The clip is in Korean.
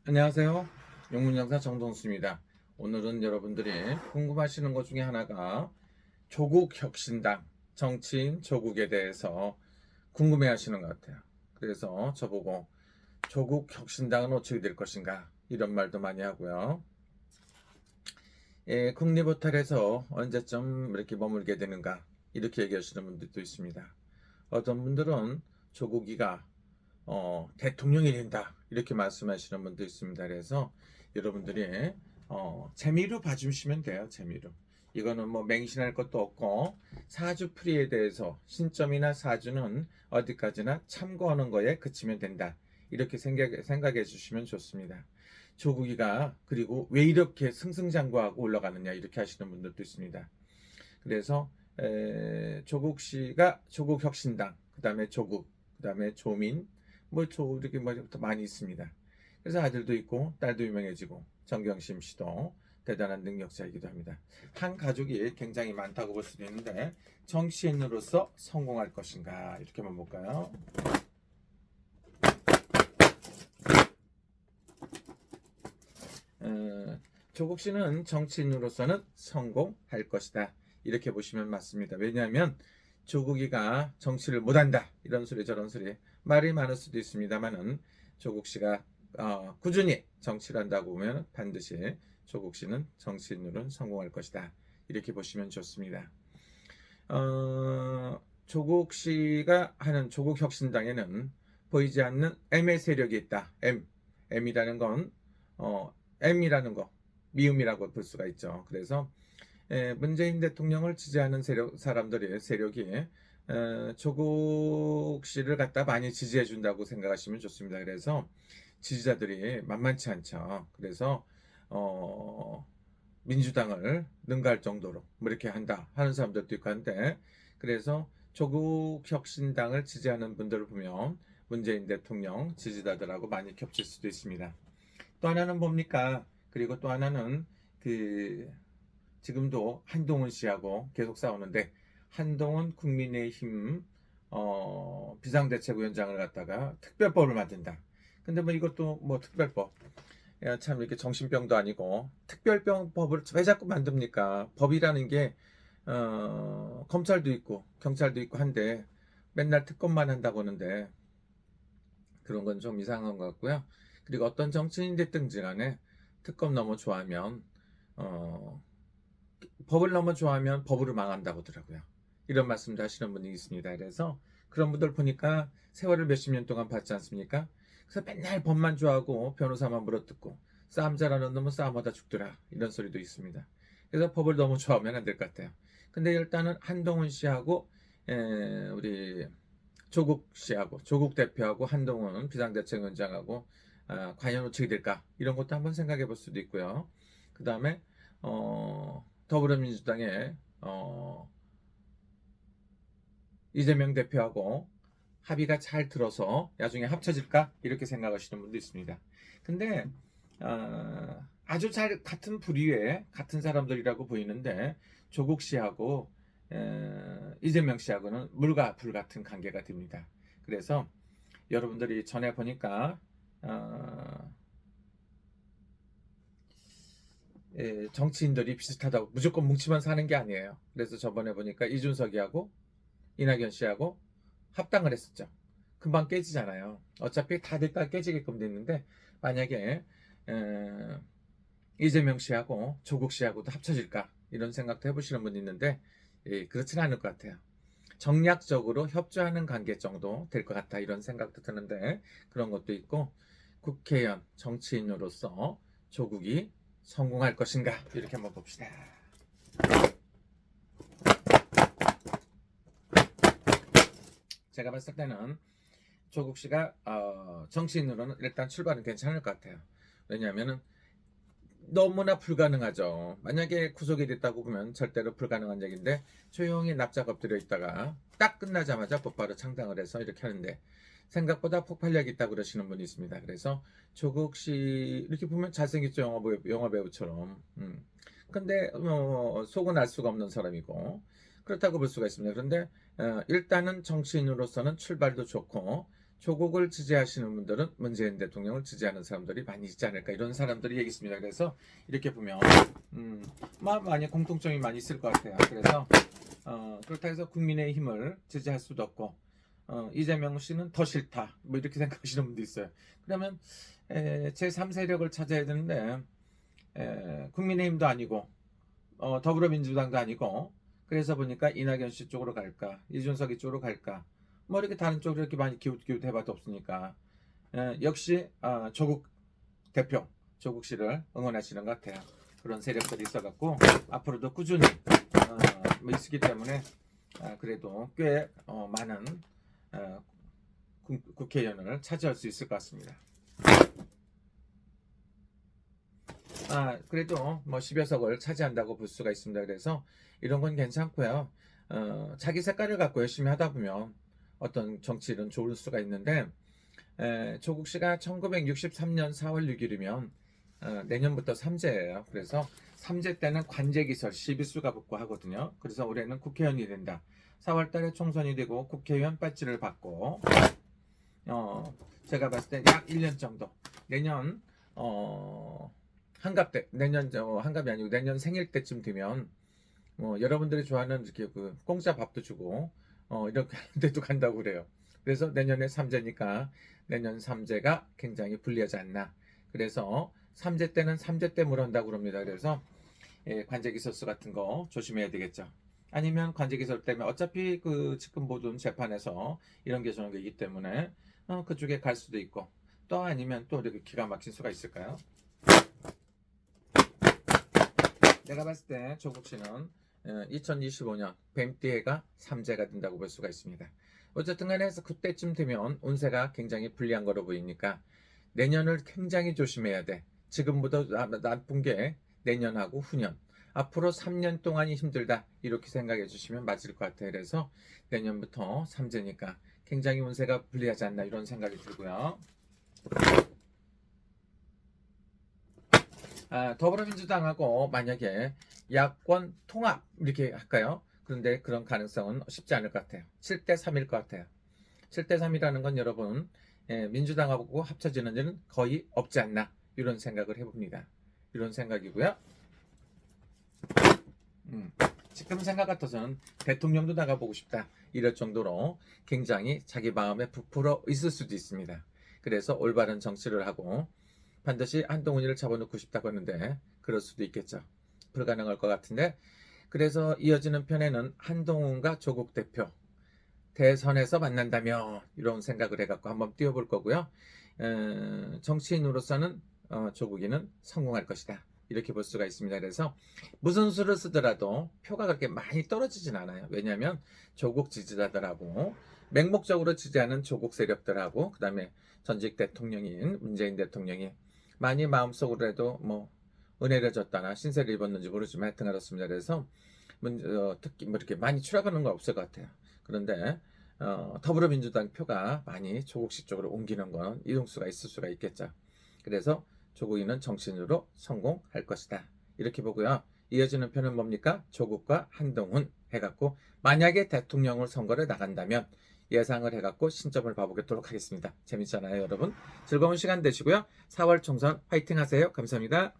안녕하세요. 영문영사 정동수입니다. 오늘은 여러분들이 궁금하시는 것 중에 하나가 조국혁신당, 정치인 조국에 대해서 궁금해 하시는 것 같아요. 그래서 저보고 조국혁신당은 어떻게 될 것인가 이런 말도 많이 하고요. 국립호텔에서 언제쯤 이렇게 머물게 되는가 이렇게 얘기하시는 분들도 있습니다. 어떤 분들은 조국이가 대통령이 된다 이렇게 말씀하시는 분도 있습니다. 그래서 여러분들이 재미로 봐주시면 돼요. 재미로. 이거는 뭐 맹신할 것도 없고 사주풀이에 대해서 신점이나 사주는 어디까지나 참고하는 거에 그치면 된다. 이렇게 생각해 주시면 좋습니다. 조국이가 그리고 왜 이렇게 승승장구하고 올라가느냐 이렇게 하시는 분들도 있습니다. 그래서 조국 씨가 조국혁신당, 그 다음에 조국, 그 다음에 조민, 이렇게 더 많이 있습니다. 그래서 아들도 있고 딸도 유명해지고 정경심 씨도 대단한 능력자이기도 합니다. 한 가족이 굉장히 많다고 볼 수도 있는데 정치인으로서 성공할 것인가 이렇게 한번 볼까요? 조국 씨는 정치인으로서는 성공할 것이다. 이렇게 보시면 맞습니다. 왜냐하면 조국이가 정치를 못한다. 이런 소리 저런 소리 말이 많을 수도 있습니다만은 조국 씨가 꾸준히 정치를 한다고 보면 반드시 조국 씨는 정치인으로는 성공할 것이다. 이렇게 보시면 좋습니다. 조국 씨가 하는 조국혁신당에는 보이지 않는 M의 세력이 있다. M이라는 건 M이라는 거 미음이라고 볼 수가 있죠. 그래서 문재인 대통령을 지지하는 사람들의 세력이 조국 씨를 갖다 많이 지지해 준다고 생각하시면 좋습니다. 그래서 지지자들이 만만치 않죠. 그래서 민주당을 능가할 정도로 뭐 이렇게 한다 하는 사람들도 있고 한데, 그래서 조국혁신당을 지지하는 분들을 보면 문재인 대통령 지지자들하고 많이 겹칠 수도 있습니다. 또 하나는 뭡니까? 그리고 또 하나는 지금도 한동훈 씨하고 계속 싸우는데, 한동훈 국민의힘 비상대책위원장을 갖다가 특별법을 만든다. 근데 뭐 이것도 뭐 특별법, 야, 참 이렇게 정신병도 아니고 특별법을 왜 자꾸 만듭니까? 법이라는 게 검찰도 있고 경찰도 있고 한데 맨날 특검만 한다고 하는데 그런 건 좀 이상한 것 같고요. 그리고 어떤 정치인 됐든지 간에 특검 너무 좋아하면 법을 너무 좋아하면 법으로 망한다고 하더라고요. 이런 말씀도 하시는 분이 있습니다. 그래서 그런 분들 보니까 세월을 몇십 년 동안 봤지 않습니까? 그래서 맨날 법만 좋아하고 변호사만 물어뜯고 싸움 잘하는 놈은 싸움하다 죽더라 이런 소리도 있습니다. 그래서 법을 너무 좋아하면 안 될 것 같아요. 근데 일단은 한동훈 씨하고 우리 조국 씨하고 조국 대표하고 한동훈 비상대책위원장하고 과연 어떻게 될까 이런 것도 한번 생각해 볼 수도 있고요. 그 다음에 더불어민주당의 이재명 대표하고 합의가 잘 들어서 나중에 합쳐질까 이렇게 생각하시는 분도 있습니다. 근데 아주 잘 같은 부류의 같은 사람들이라고 보이는데 조국 씨하고 이재명 씨하고는 물과 불 같은 관계가 됩니다. 그래서 여러분들이 전에 보니까 정치인들이 비슷하다고 무조건 뭉치면 사는 게 아니에요. 그래서 저번에 보니까 이준석이하고 이낙연 씨하고 합당을 했었죠. 금방 깨지잖아요. 어차피 다들 깨지게끔 됐는데 만약에 이재명 씨하고 조국 씨하고도 합쳐질까 이런 생각도 해보시는 분이 있는데 그렇지는 않을 것 같아요. 정략적으로 협조하는 관계 정도 될 것 같다 이런 생각도 드는데 그런 것도 있고, 국회의원 정치인으로서 조국이 성공할 것인가 이렇게 한번 봅시다. 제가 봤을 때는 조국 씨가 정치인으로는 일단 출발은 괜찮을 것 같아요. 왜냐하면 너무나 불가능하죠. 만약에 구속이 됐다고 보면 절대로 불가능한 얘기인데 조용히 납작 엎드려 있다가 딱 끝나자마자 곧바로 창당을 해서 이렇게 하는데 생각보다 폭발력 있다고 그러시는 분이 있습니다. 그래서 조국 씨 이렇게 보면 잘생겼죠. 영화 배우처럼. 근데 속은 알 수가 없는 사람이고 그렇다고 볼 수가 있습니다. 그런데 일단은 정치인으로서는 출발도 좋고 조국을 지지하시는 분들은 문재인 대통령을 지지하는 사람들이 많이 있지 않을까, 이런 사람들이 얘기 있습니다. 그래서 이렇게 보면 많이 공통점이 많이 있을 것 같아요. 그래서 그렇다 해서 국민의힘을 지지할 수도 없고 이재명 씨는 더 싫다 뭐 이렇게 생각하시는 분도 있어요. 그러면 제3세력을 찾아야 되는데 국민의힘도 아니고 더불어민주당도 아니고, 그래서 보니까 이낙연 씨 쪽으로 갈까 이준석 쪽으로 갈까 뭐 이렇게 다른 쪽으로 이렇게 많이 기웃기웃해봐도 없으니까 역시 조국 대표 조국 씨를 응원하시는 것 같아요. 그런 세력들이 있어갖고 앞으로도 꾸준히 뭐 있기 때문에 그래도 꽤 많은 국회의원을 차지할 수 있을 것 같습니다. 그래도 뭐 10여 석을 차지한다고 볼 수가 있습니다. 그래서 이런 건 괜찮고요. 자기 색깔을 갖고 열심히 하다 보면 어떤 정치는 좋을 수가 있는데, 조국 씨가 1963년 4월 6일이면 내년부터 3제예요. 그래서 3제 때는 관제기설 시비수가 붙고 하거든요. 그래서 올해는 국회의원이 된다. 4월 달에 총선이 되고 국회의원 배지를 받고 제가 봤을 때 약 1년 정도, 내년 한갑 때, 내년 한갑이 아니고 내년 생일 때쯤 되면 여러분들이 좋아하는 이렇게 그 공짜 밥도 주고 이렇게 하는 데도 간다고 그래요. 그래서 내년에 3제니까 내년 3제가 굉장히 불리하지 않나. 그래서 3제 때는 3제 때 물어온다고 그럽니다. 그래서 관제기설수 같은 거 조심해야 되겠죠. 아니면 관제기설 때문에 어차피 그 지금 모든 재판에서 이런 게 저런 게 있기 때문에 그쪽에 갈 수도 있고, 또 아니면 또 이렇게 기가 막힌 수가 있을까요? 내가 봤을 때 조국 씨는 2025년 뱀띠해가 3제가 된다고 볼 수가 있습니다. 어쨌든 간에 해서 그때쯤 되면 운세가 굉장히 불리한 거로 보이니까 내년을 굉장히 조심해야 돼. 지금보다 나쁜 게 내년하고 후년, 앞으로 3년 동안이 힘들다 이렇게 생각해 주시면 맞을 것 같아요. 그래서 내년부터 3제니까 굉장히 운세가 불리하지 않나 이런 생각이 들고요. 더불어민주당하고 만약에 야권 통합 이렇게 할까요? 그런데 그런 가능성은 쉽지 않을 것 같아요. 7대 3일 것 같아요. 7대 3이라는 건 여러분 민주당하고 합쳐지는 일은 거의 없지 않나 이런 생각을 해봅니다. 이런 생각이고요. 지금 생각 같아서는 대통령도 나가보고 싶다 이럴 정도로 굉장히 자기 마음에 부풀어 있을 수도 있습니다. 그래서 올바른 정치를 하고 반드시 한동훈이를 잡아놓고 싶다고 하는데 그럴 수도 있겠죠. 불가능할 것 같은데, 그래서 이어지는 편에는 한동훈과 조국 대표 대선에서 만난다면 이런 생각을 해갖고 한번 띄워볼 거고요. 정치인으로서는 조국이는 성공할 것이다 이렇게 볼 수가 있습니다. 그래서 무슨 수를 쓰더라도 표가 그렇게 많이 떨어지진 않아요. 왜냐하면 조국 지지자들하고 맹목적으로 지지하는 조국 세력들하고 그 다음에 전직 대통령인 문재인 대통령이 많이 마음속으로라도 뭐 은혜를 줬다나 신세를 입었는지 모르지만 하여튼 그렇습니다. 그래서 특히 뭐 이렇게 많이 추락하는 건 없을 것 같아요. 그런데 더불어민주당 표가 많이 조국식 쪽으로 옮기는 건 이동수가 있을 수가 있겠죠. 그래서 조국이는 정치인으로 성공할 것이다 이렇게 보고요. 이어지는 표는 뭡니까? 조국과 한동훈 해갖고 만약에 대통령을 선거를 나간다면 예상을 해갖고 신점을 봐보도록 하겠습니다. 재밌잖아요 여러분. 즐거운 시간 되시고요. 4월 총선 화이팅 하세요. 감사합니다.